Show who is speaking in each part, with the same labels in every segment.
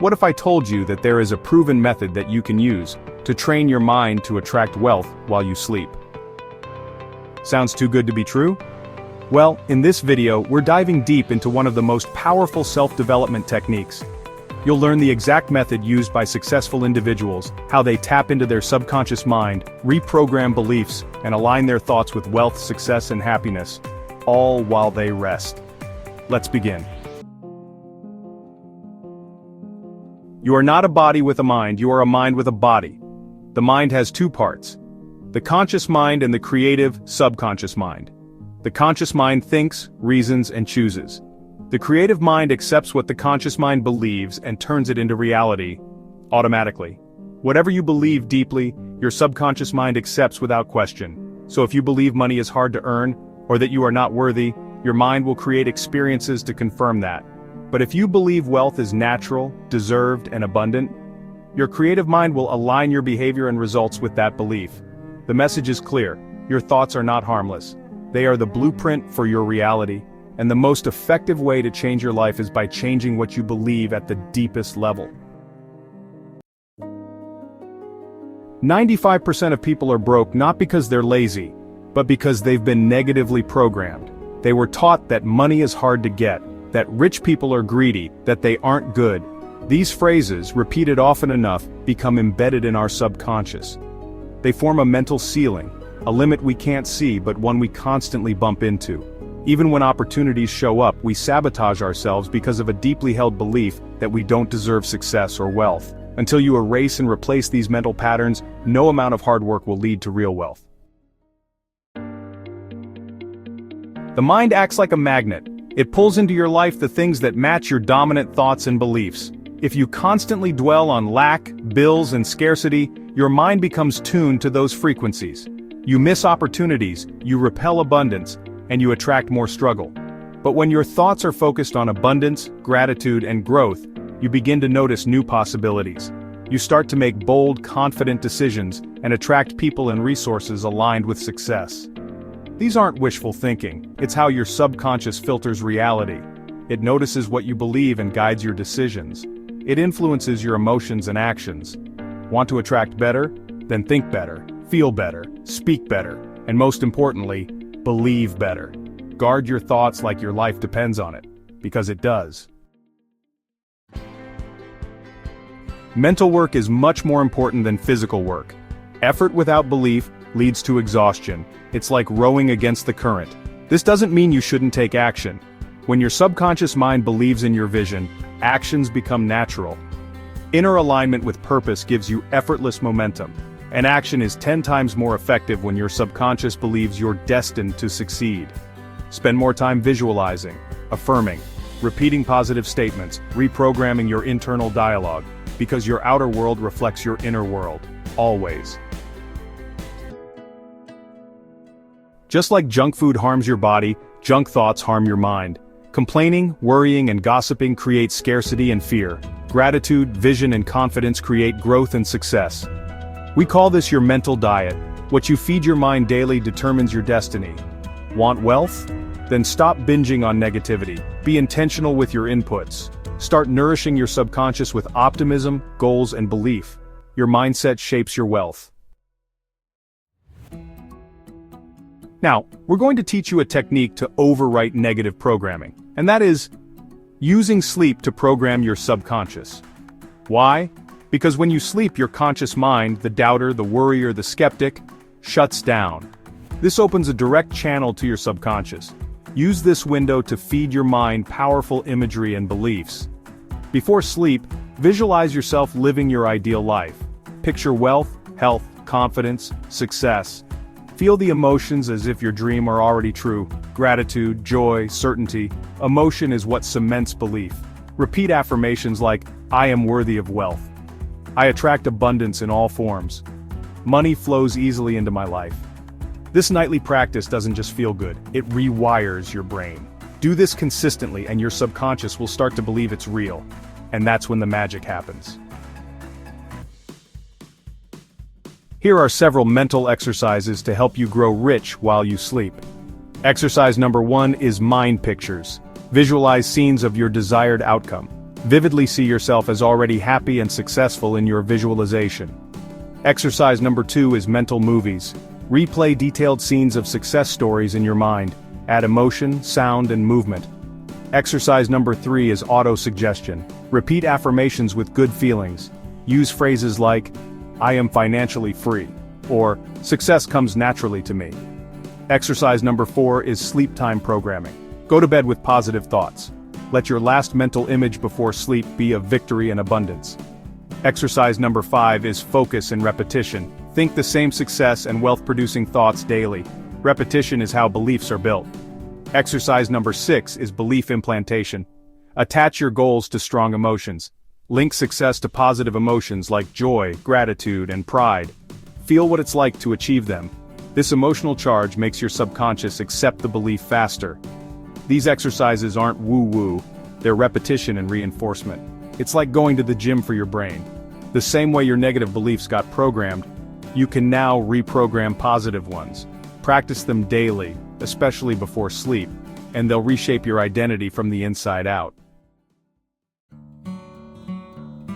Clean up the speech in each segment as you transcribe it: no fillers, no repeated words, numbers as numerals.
Speaker 1: What if I told you that there is a proven method that you can use to train your mind to attract wealth while you sleep? Sounds too good to be true? Well, in this video, we're diving deep into one of the most powerful self-development techniques. You'll learn the exact method used by successful individuals, how they tap into their subconscious mind, reprogram beliefs, and align their thoughts with wealth, success, and happiness, all while they rest. Let's begin. You are not a body with a mind, you are a mind with a body. The mind has two parts: the conscious mind and the creative, subconscious mind. The conscious mind thinks, reasons, and chooses. The creative mind accepts what the conscious mind believes and turns it into reality, automatically. Whatever you believe deeply, your subconscious mind accepts without question. So if you believe money is hard to earn, or that you are not worthy, your mind will create experiences to confirm that. But if you believe wealth is natural, deserved, and abundant, your creative mind will align your behavior and results with that belief. The message is clear: your thoughts are not harmless. They are the blueprint for your reality, and the most effective way to change your life is by changing what you believe at the deepest level. 95% of people are broke not because they're lazy, but because they've been negatively programmed. They were taught that money is hard to get, that rich people are greedy, that they aren't good. These phrases, repeated often enough, become embedded in our subconscious. They form a mental ceiling, a limit we can't see but one we constantly bump into. Even when opportunities show up, we sabotage ourselves because of a deeply held belief that we don't deserve success or wealth. Until you erase and replace these mental patterns, no amount of hard work will lead to real wealth. The mind acts like a magnet. It pulls into your life the things that match your dominant thoughts and beliefs. If you constantly dwell on lack, bills, and scarcity, your mind becomes tuned to those frequencies. You miss opportunities, you repel abundance, and you attract more struggle. But when your thoughts are focused on abundance, gratitude, and growth, you begin to notice new possibilities. You start to make bold, confident decisions and attract people and resources aligned with success. These aren't wishful thinking, it's how your subconscious filters reality. It notices what you believe and guides your decisions. It influences your emotions and actions. Want to attract better? Then think better, feel better, speak better, and most importantly, believe better. Guard your thoughts like your life depends on it, because it does. Mental work is much more important than physical work. Effort without belief leads to exhaustion. It's like rowing against the current. This doesn't mean you shouldn't take action. When your subconscious mind believes in your vision, actions become natural. Inner alignment with purpose gives you effortless momentum. And action is 10 times more effective when your subconscious believes you're destined to succeed. Spend more time visualizing, affirming, repeating positive statements, reprogramming your internal dialogue, because your outer world reflects your inner world, always. Just like junk food harms your body, junk thoughts harm your mind. Complaining, worrying, and gossiping create scarcity and fear. Gratitude, vision, and confidence create growth and success. We call this your mental diet. What you feed your mind daily determines your destiny. Want wealth? Then stop binging on negativity. Be intentional with your inputs. Start nourishing your subconscious with optimism, goals, and belief. Your mindset shapes your wealth. Now, we're going to teach you a technique to overwrite negative programming, and that is using sleep to program your subconscious. Why? Because when you sleep, your conscious mind, the doubter, the worrier, the skeptic, shuts down. This opens a direct channel to your subconscious. Use this window to feed your mind powerful imagery and beliefs. Before sleep, visualize yourself living your ideal life. Picture wealth, health, confidence, success. Feel the emotions as if your dream are already true. Gratitude, joy, certainty. Emotion is what cements belief. Repeat affirmations like, I am worthy of wealth. I attract abundance in all forms. Money flows easily into my life. This nightly practice doesn't just feel good, it rewires your brain. Do this consistently and your subconscious will start to believe it's real. And that's when the magic happens. Here are several mental exercises to help you grow rich while you sleep. Exercise number 1 is mind pictures. Visualize scenes of your desired outcome. Vividly see yourself as already happy and successful in your visualization. Exercise number 2 is mental movies. Replay detailed scenes of success stories in your mind. Add emotion, sound, and movement. Exercise number 3 is auto-suggestion. Repeat affirmations with good feelings. Use phrases like, "I am financially free," or "Success comes naturally to me." Exercise number 4 is sleep time programming. Go to bed with positive thoughts. Let your last mental image before sleep be of victory and abundance. Exercise number 5 is focus and repetition. Think the same success and wealth-producing thoughts daily. Repetition is how beliefs are built. Exercise number 6 is belief implantation. Attach your goals to strong emotions. Link success to positive emotions like joy, gratitude, and pride. Feel what it's like to achieve them. This emotional charge makes your subconscious accept the belief faster. These exercises aren't woo-woo, they're repetition and reinforcement. It's like going to the gym for your brain. The same way your negative beliefs got programmed, you can now reprogram positive ones. Practice them daily, especially before sleep, and they'll reshape your identity from the inside out.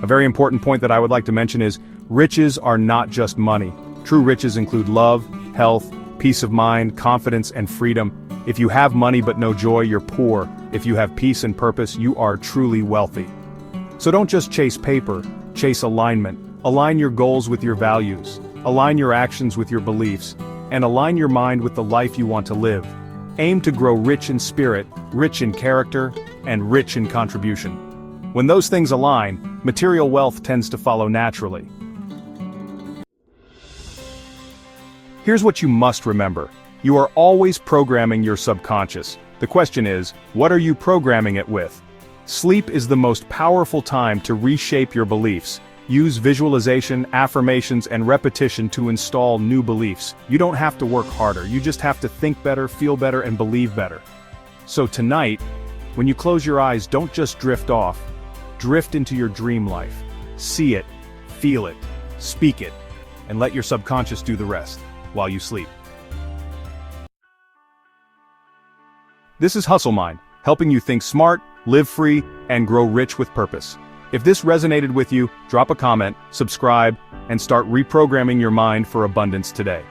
Speaker 1: A very important point that I would like to mention is, riches are not just money. True riches include love, health, peace of mind, confidence, and freedom. If you have money but no joy, you're poor. If you have peace and purpose, you are truly wealthy. So don't just chase paper, chase alignment. Align your goals with your values. Align your actions with your beliefs. And align your mind with the life you want to live. Aim to grow rich in spirit, rich in character, and rich in contribution. When those things align, material wealth tends to follow naturally. Here's what you must remember. You are always programming your subconscious. The question is, what are you programming it with? Sleep is the most powerful time to reshape your beliefs. Use visualization, affirmations, and repetition to install new beliefs. You don't have to work harder, you just have to think better, feel better, and believe better. So tonight, when you close your eyes, don't just drift off. Drift into your dream life. See it, feel it, speak it, and let your subconscious do the rest while you sleep. This is HustleMind, helping you think smart, live free, and grow rich with purpose. If this resonated with you, drop a comment, subscribe, and start reprogramming your mind for abundance today.